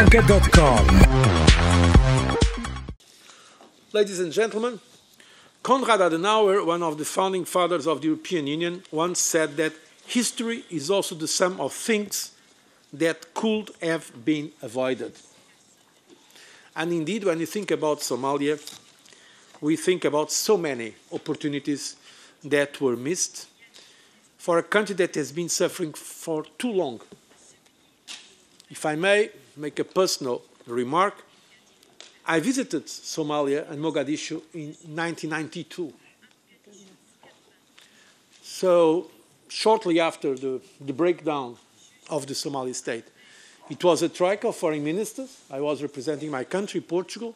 Alanket.com. Ladies and gentlemen, Konrad Adenauer, one of the founding fathers of the European Union, once said that history is also the sum of things that could have been avoided. And indeed, when you think about Somalia, we think about so many opportunities that were missed for a country that has been suffering for too long. If I may make a personal remark, I visited Somalia and Mogadishu in 1992. So shortly after the breakdown of the Somali state. It was a troika of foreign ministers. I was representing my country, Portugal,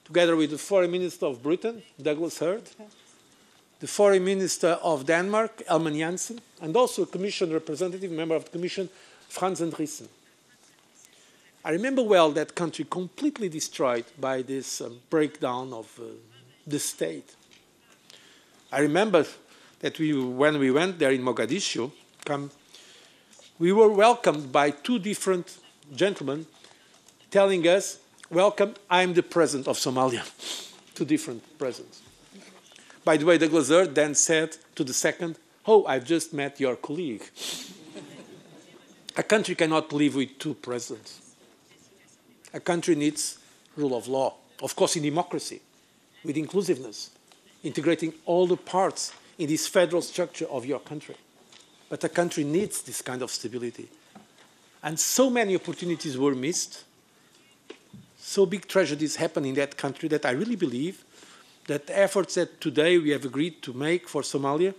together with the foreign minister of Britain, Douglas Hurd, the foreign minister of Denmark, Elman Jansen, and also a commission representative, member of the commission, Frans Andriessen. I remember well that country completely destroyed by this breakdown of the state. I remember that when we went there in Mogadishu, we were welcomed by two different gentlemen telling us, "Welcome, I'm the president of Somalia." Two different presidents. By the way, Douglas Hurd then said to the second, "Oh, I've just met your colleague." A country cannot live with two presidents. A country needs rule of law, of course in democracy, with inclusiveness, integrating all the parts in this federal structure of your country. But a country needs this kind of stability. And so many opportunities were missed, so big tragedies happened in that country that I really believe that the efforts that today we have agreed to make for Somalia,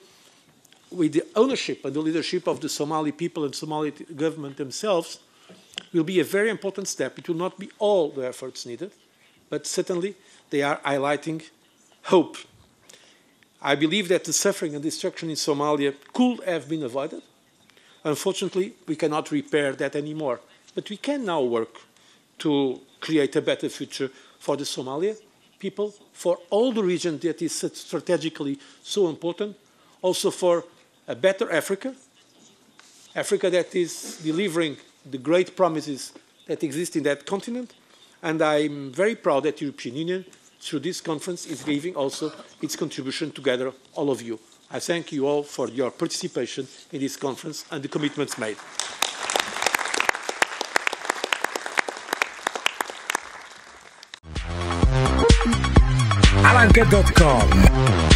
with the ownership and the leadership of the Somali people and Somali government themselves, will be a very important step. It will not be all the efforts needed, but certainly they are highlighting hope. I believe that the suffering and destruction in Somalia could have been avoided. Unfortunately, we cannot repair that anymore. But we can now work to create a better future for the Somali people, for all the region that is strategically so important, also for a better Africa, Africa that is delivering the great promises that exist in that continent. And I'm very proud that the European Union, through this conference, is giving also its contribution together, all of you. I thank you all for your participation in this conference and the commitments made. Alanket.com